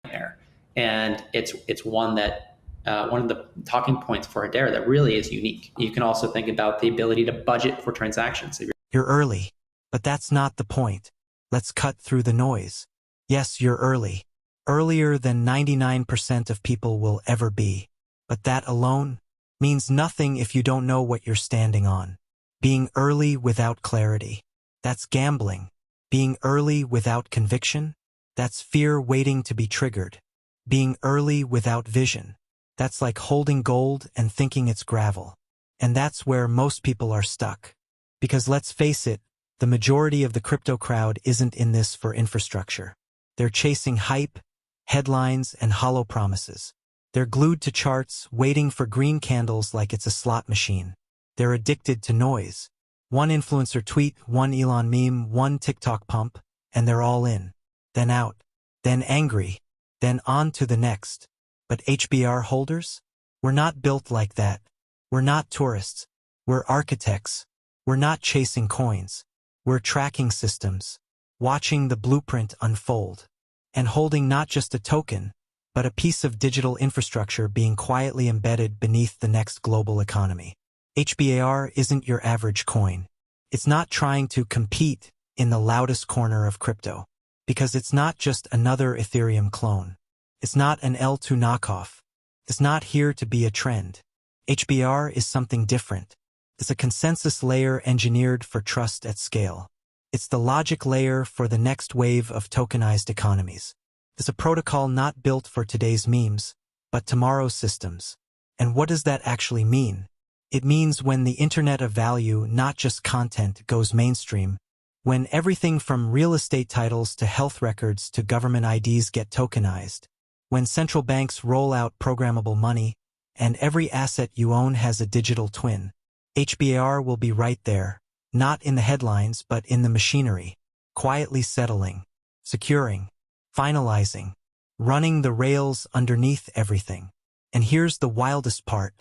nightmare. And it's one that one of the talking points for Hedera that really is unique. You can also think about the ability to budget for transactions. You're early, but that's not the point. Let's cut through the noise. Yes, you're early. Earlier than 99% of people will ever be. But that alone means nothing if you don't know what you're standing on. Being early without clarity, that's gambling. Being early without conviction, that's fear waiting to be triggered. Being early without vision, that's like holding gold and thinking it's gravel. And that's where most people are stuck. Because let's face it, the majority of the crypto crowd isn't in this for infrastructure. They're chasing hype, headlines, and hollow promises. They're glued to charts, waiting for green candles like it's a slot machine. They're addicted to noise. One influencer tweet, one Elon meme, one TikTok pump, and they're all in. Then out. Then angry. Then on to the next. But HBR holders? We're not built like that. We're not tourists. We're architects. We're not chasing coins. We're tracking systems, watching the blueprint unfold, and holding not just a token, but a piece of digital infrastructure being quietly embedded beneath the next global economy. HBAR isn't your average coin. It's not trying to compete in the loudest corner of crypto, because it's not just another Ethereum clone. It's not an L2 knockoff. It's not here to be a trend. HBR is something different. It's a consensus layer engineered for trust at scale. It's the logic layer for the next wave of tokenized economies. It's a protocol not built for today's memes, but tomorrow's systems. And what does that actually mean? It means when the internet of value, not just content, goes mainstream, when everything from real estate titles to health records to government IDs get tokenized, when central banks roll out programmable money, and every asset you own has a digital twin, HBAR will be right there, not in the headlines but in the machinery, quietly settling, securing, finalizing, running the rails underneath everything. And here's the wildest part.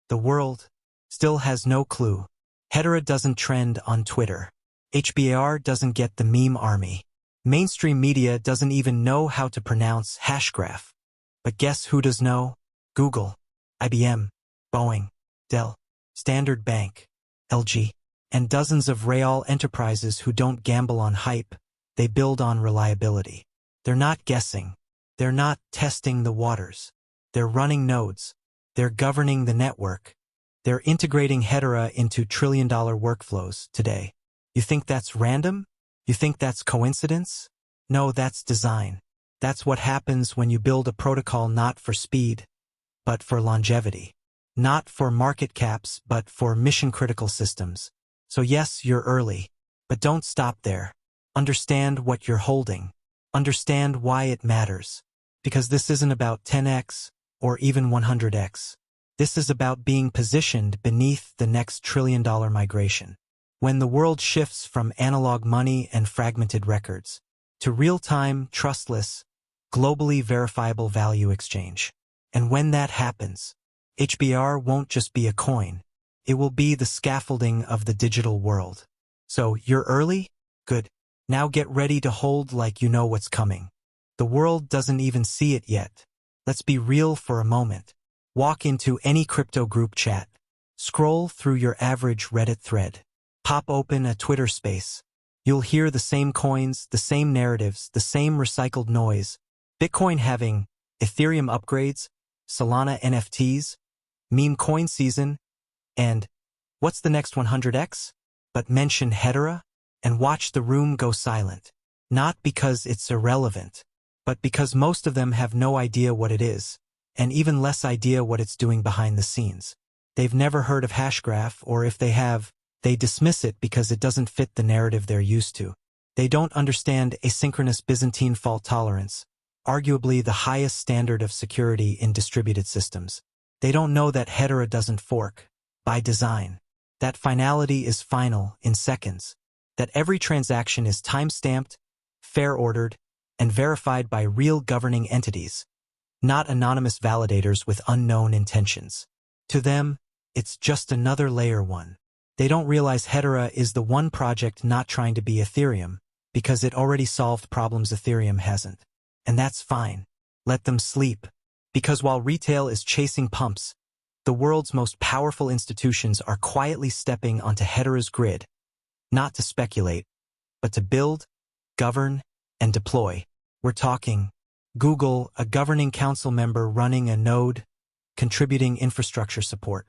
The world still has no clue. Hedera doesn't trend on Twitter. HBAR doesn't get the meme army. Mainstream media doesn't even know how to pronounce Hashgraph. But guess who does know? Google, IBM, Boeing, Dell, Standard Bank, LG, and dozens of real enterprises who don't gamble on hype, they build on reliability. They're not guessing. They're not testing the waters. They're running nodes. They're governing the network. They're integrating Hedera into trillion-dollar workflows today. You think that's random? You think that's coincidence? No, that's design. That's what happens when you build a protocol not for speed, but for longevity. Not for market caps, but for mission-critical systems. So yes, you're early, but don't stop there. Understand what you're holding. Understand why it matters. Because this isn't about 10x or even 100x. This is about being positioned beneath the next trillion-dollar migration. When the world shifts from analog money and fragmented records to real-time, trustless, globally verifiable value exchange. And when that happens, HBR won't just be a coin. It will be the scaffolding of the digital world. So, you're early? Good. Now get ready to hold like you know what's coming. The world doesn't even see it yet. Let's be real for a moment. Walk into any crypto group chat. Scroll through your average Reddit thread. Pop open a Twitter space. You'll hear the same coins, the same narratives, the same recycled noise. Bitcoin having Ethereum upgrades, Solana NFTs, meme coin season, and what's the next 100x? But mention Hedera and watch the room go silent. Not because it's irrelevant, but because most of them have no idea what it is, and even less idea what it's doing behind the scenes. They've never heard of Hashgraph, or if they have, they dismiss it because it doesn't fit the narrative they're used to. They don't understand asynchronous Byzantine fault tolerance, arguably the highest standard of security in distributed systems. They don't know that Hedera doesn't fork, by design. That finality is final, in seconds. That every transaction is time-stamped, fair-ordered, and verified by real governing entities, not anonymous validators with unknown intentions. To them, it's just another layer one. They don't realize Hedera is the one project not trying to be Ethereum, because it already solved problems Ethereum hasn't. And that's fine. Let them sleep. Because while retail is chasing pumps, the world's most powerful institutions are quietly stepping onto Hedera's grid, not to speculate, but to build, govern, and deploy. We're talking Google, a governing council member running a node, contributing infrastructure support.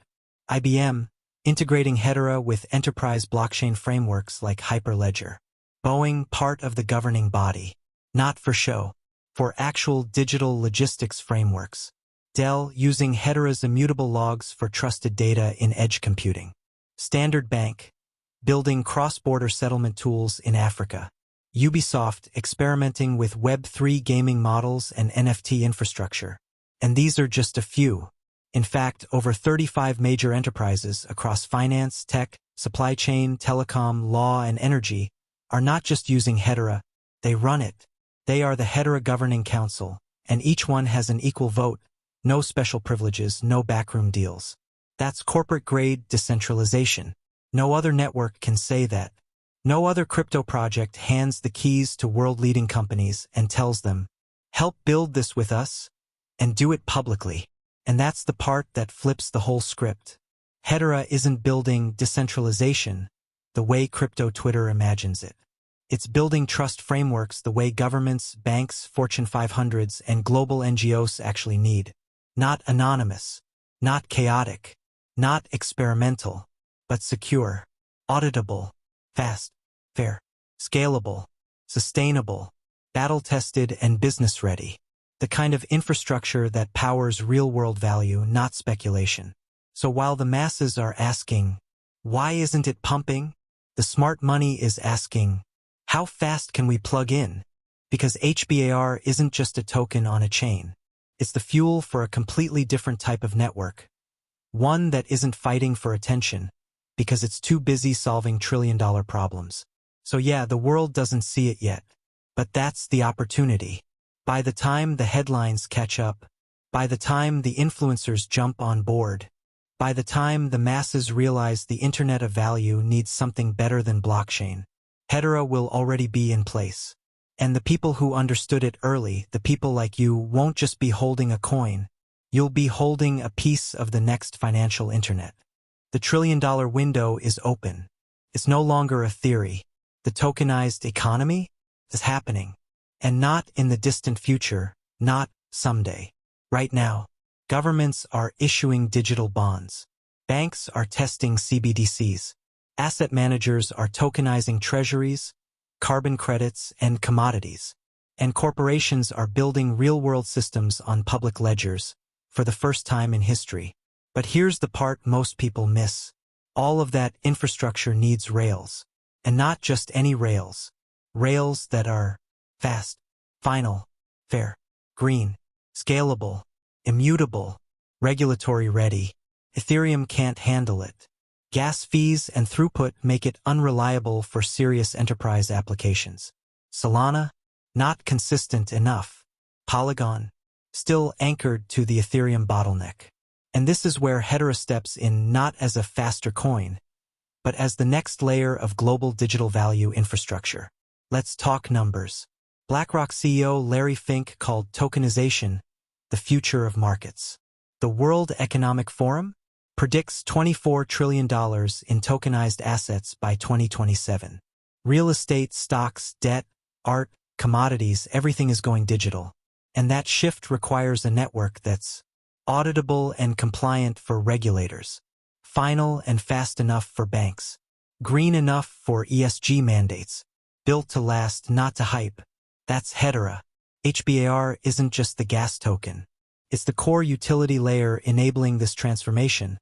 IBM, integrating Hedera with enterprise blockchain frameworks like Hyperledger. Boeing, part of the governing body. Not for show, for actual digital logistics frameworks. Dell, using Hedera's immutable logs for trusted data in edge computing. Standard Bank, building cross-border settlement tools in Africa. Ubisoft, experimenting with Web3 gaming models and NFT infrastructure. And these are just a few. In fact, over 35 major enterprises across finance, tech, supply chain, telecom, law, and energy are not just using Hedera, they run it. They are the Hedera Governing Council, and each one has an equal vote, no special privileges, no backroom deals. That's corporate-grade decentralization. No other network can say that. No other crypto project hands the keys to world-leading companies and tells them, help build this with us, and do it publicly. And that's the part that flips the whole script. Hedera isn't building decentralization the way crypto Twitter imagines it. It's building trust frameworks the way governments, banks, Fortune 500s, and global NGOs actually need. Not anonymous, not chaotic, not experimental, but secure, auditable, fast, fair, scalable, sustainable, battle-tested, and business-ready. The kind of infrastructure that powers real-world value, not speculation. So while the masses are asking, why isn't it pumping? The smart money is asking, how fast can we plug in? Because HBAR isn't just a token on a chain. It's the fuel for a completely different type of network. One that isn't fighting for attention, because it's too busy solving trillion-dollar problems. So yeah, the world doesn't see it yet. But that's the opportunity. By the time the headlines catch up, by the time the influencers jump on board, by the time the masses realize the Internet of Value needs something better than blockchain, Hedera will already be in place. And the people who understood it early, the people like you, won't just be holding a coin. You'll be holding a piece of the next financial internet. The trillion-dollar window is open. It's no longer a theory. The tokenized economy is happening. And not in the distant future, not someday. Right now, governments are issuing digital bonds. Banks are testing CBDCs. Asset managers are tokenizing treasuries, carbon credits, and commodities. And corporations are building real-world systems on public ledgers for the first time in history. But here's the part most people miss. All of that infrastructure needs rails. And not just any rails. Rails that are fast, final, fair, green, scalable, immutable, regulatory ready. Ethereum can't handle it. Gas fees and throughput make it unreliable for serious enterprise applications. Solana, not consistent enough. Polygon, still anchored to the Ethereum bottleneck. And this is where Hedera steps in, not as a faster coin, but as the next layer of global digital value infrastructure. Let's talk numbers. BlackRock CEO Larry Fink called tokenization the future of markets. The World Economic Forum predicts $24 trillion in tokenized assets by 2027. Real estate, stocks, debt, art, commodities, everything is going digital. And that shift requires a network that's auditable and compliant for regulators, final and fast enough for banks, green enough for ESG mandates, built to last, not to hype. That's Hedera. HBAR isn't just the gas token. It's the core utility layer enabling this transformation,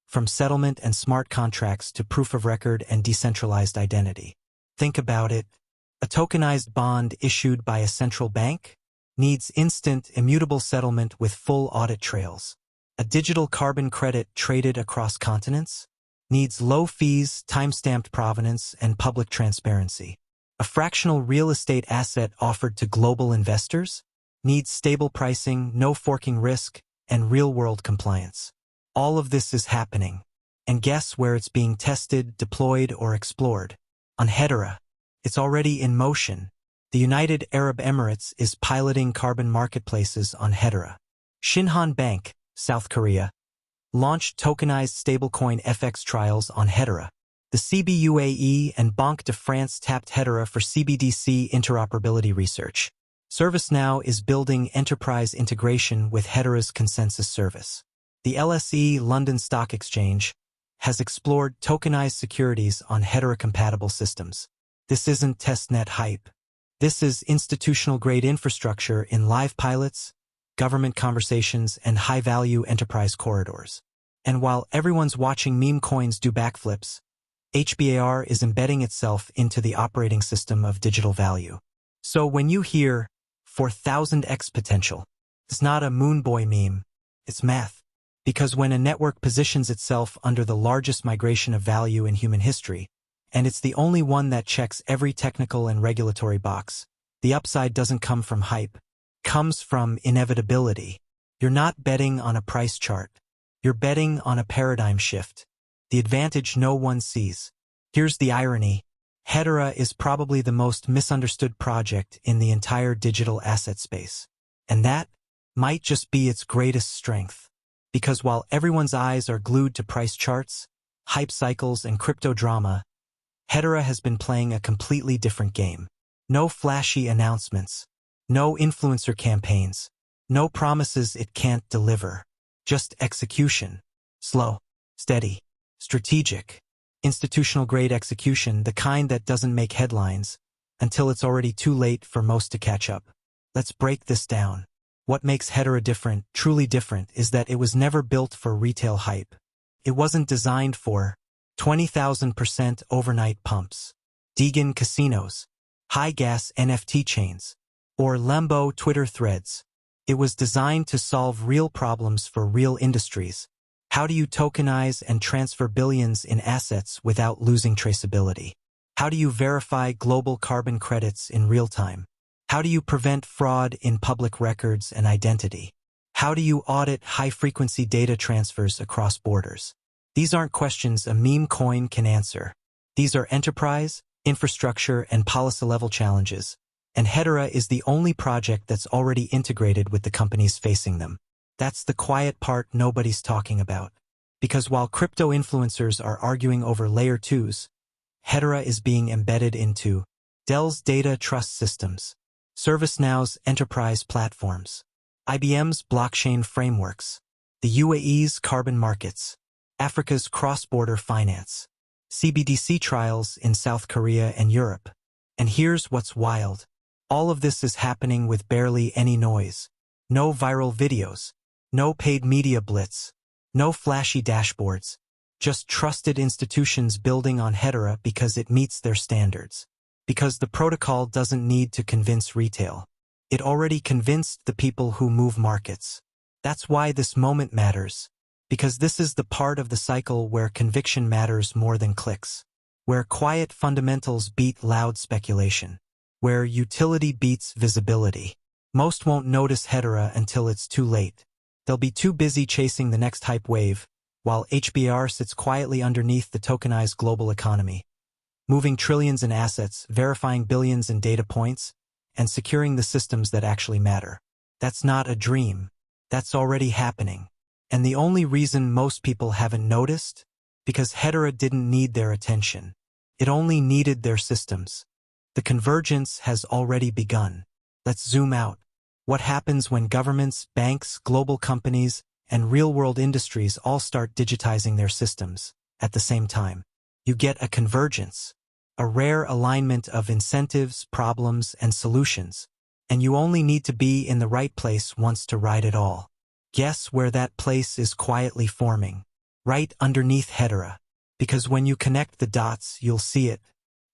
from settlement and smart contracts to proof of record and decentralized identity. Think about it. A tokenized bond issued by a central bank needs instant, immutable settlement with full audit trails. A digital carbon credit traded across continents needs low fees, time-stamped provenance, and public transparency. A fractional real estate asset offered to global investors needs stable pricing, no forking risk, and real-world compliance. All of this is happening. And guess where it's being tested, deployed, or explored? On Hedera. It's already in motion. The United Arab Emirates is piloting carbon marketplaces on Hedera. Shinhan Bank, South Korea, launched tokenized stablecoin FX trials on Hedera. The CBUAE and Banque de France tapped Hedera for CBDC interoperability research. ServiceNow is building enterprise integration with Hedera's consensus service. The LSE London Stock Exchange has explored tokenized securities on Hedera-compatible systems. This isn't testnet hype. This is institutional-grade infrastructure in live pilots, government conversations, and high-value enterprise corridors. And while everyone's watching meme coins do backflips, HBAR is embedding itself into the operating system of digital value. So when you hear 4,000x potential, it's not a Moonboy meme, it's math. Because when a network positions itself under the largest migration of value in human history, and it's the only one that checks every technical and regulatory box, the upside doesn't come from hype. It comes from inevitability. You're not betting on a price chart. You're betting on a paradigm shift. The advantage no one sees. Here's the irony. Hedera is probably the most misunderstood project in the entire digital asset space. And that might just be its greatest strength. Because while everyone's eyes are glued to price charts, hype cycles, and crypto drama, Hedera has been playing a completely different game. No flashy announcements, no influencer campaigns, no promises it can't deliver. Just execution. Slow, steady, strategic, institutional-grade execution, the kind that doesn't make headlines until it's already too late for most to catch up. Let's break this down. What makes Hedera different, truly different, is that it was never built for retail hype. It wasn't designed for 20,000% overnight pumps, Deegan casinos, high-gas NFT chains, or Lambo Twitter threads. It was designed to solve real problems for real industries. How do you tokenize and transfer billions in assets without losing traceability? How do you verify global carbon credits in real time? How do you prevent fraud in public records and identity? How do you audit high-frequency data transfers across borders? These aren't questions a meme coin can answer. These are enterprise, infrastructure, and policy-level challenges, and Hedera is the only project that's already integrated with the companies facing them. That's the quiet part nobody's talking about. Because while crypto influencers are arguing over layer 2s, Hedera is being embedded into Dell's data trust systems, ServiceNow's enterprise platforms, IBM's blockchain frameworks, the UAE's carbon markets, Africa's cross-border finance, CBDC trials in South Korea and Europe. And here's what's wild. All of this is happening with barely any noise. No viral videos, no paid media blitz, no flashy dashboards, just trusted institutions building on Hedera because it meets their standards. Because the protocol doesn't need to convince retail. It already convinced the people who move markets. That's why this moment matters. Because this is the part of the cycle where conviction matters more than clicks. Where quiet fundamentals beat loud speculation. Where utility beats visibility. Most won't notice Hedera until it's too late. They'll be too busy chasing the next hype wave, while HBAR sits quietly underneath the tokenized global economy, moving trillions in assets, verifying billions in data points, and securing the systems that actually matter. That's not a dream. That's already happening. And the only reason most people haven't noticed? Because Hedera didn't need their attention. It only needed their systems. The convergence has already begun. Let's zoom out. What happens when governments, banks, global companies, and real-world industries all start digitizing their systems at the same time? You get a convergence, a rare alignment of incentives, problems, and solutions, and you only need to be in the right place once to ride it all. Guess where that place is quietly forming? Right underneath Hedera. Because when you connect the dots, you'll see it.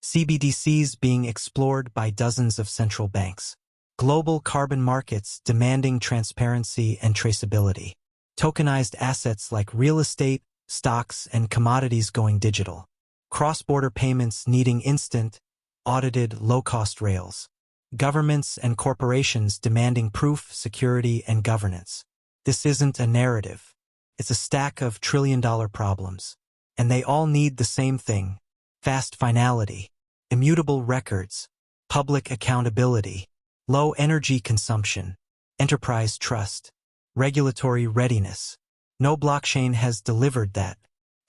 CBDCs being explored by dozens of central banks. Global carbon markets demanding transparency and traceability. Tokenized assets like real estate, stocks, and commodities going digital. Cross-border payments needing instant, audited, low-cost rails. Governments and corporations demanding proof, security, and governance. This isn't a narrative. It's a stack of trillion-dollar problems. And they all need the same thing: fast finality, immutable records, public accountability, low energy consumption, enterprise trust, regulatory readiness. No blockchain has delivered that.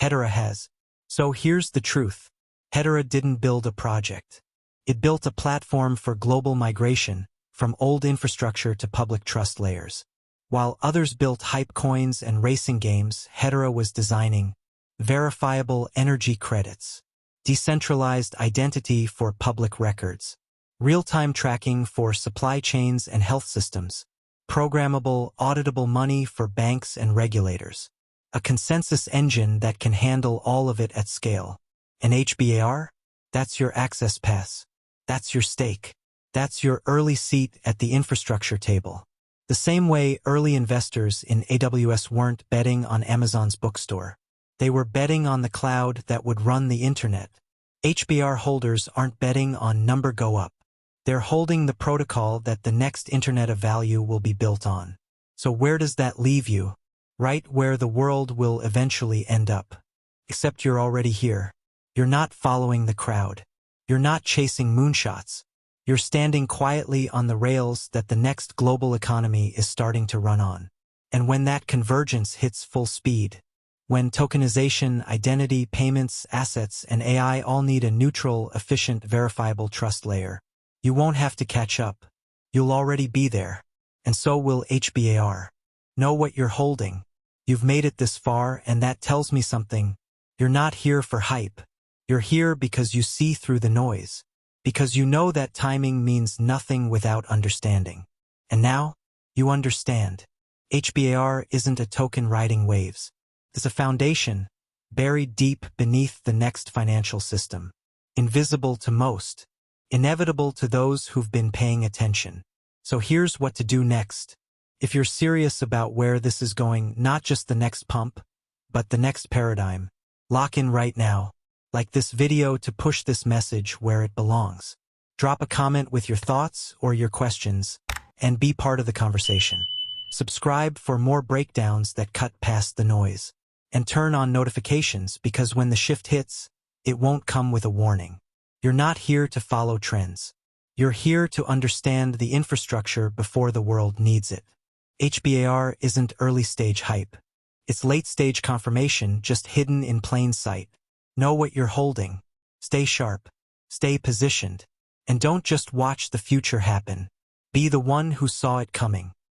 Hedera has. So here's the truth. Hedera didn't build a project. It built a platform for global migration, from old infrastructure to public trust layers. While others built hype coins and racing games, Hedera was designing verifiable energy credits, decentralized identity for public records, real-time tracking for supply chains and health systems, programmable, auditable money for banks and regulators, a consensus engine that can handle all of it at scale. An HBAR? That's your access pass. That's your stake. That's your early seat at the infrastructure table. The same way early investors in AWS weren't betting on Amazon's bookstore. They were betting on the cloud that would run the internet. HBR holders aren't betting on number go up. They're holding the protocol that the next internet of value will be built on. So where does that leave you? Right where the world will eventually end up. Except you're already here. You're not following the crowd. You're not chasing moonshots. You're standing quietly on the rails that the next global economy is starting to run on. And when that convergence hits full speed, when tokenization, identity, payments, assets, and AI all need a neutral, efficient, verifiable trust layer, you won't have to catch up. You'll already be there. And so will HBAR. Know what you're holding. You've made it this far, and that tells me something. You're not here for hype. You're here because you see through the noise. Because you know that timing means nothing without understanding. And now, you understand. HBAR isn't a token riding waves. It's a foundation, buried deep beneath the next financial system. Invisible to most. Inevitable to those who've been paying attention. So here's what to do next. If you're serious about where this is going, not just the next pump, but the next paradigm, lock in right now. Like this video to push this message where it belongs. Drop a comment with your thoughts or your questions, and be part of the conversation. Subscribe for more breakdowns that cut past the noise. And turn on notifications because when the shift hits, it won't come with a warning. You're not here to follow trends. You're here to understand the infrastructure before the world needs it. HBAR isn't early-stage hype. It's late-stage confirmation just hidden in plain sight. Know what you're holding. Stay sharp. Stay positioned. And don't just watch the future happen. Be the one who saw it coming.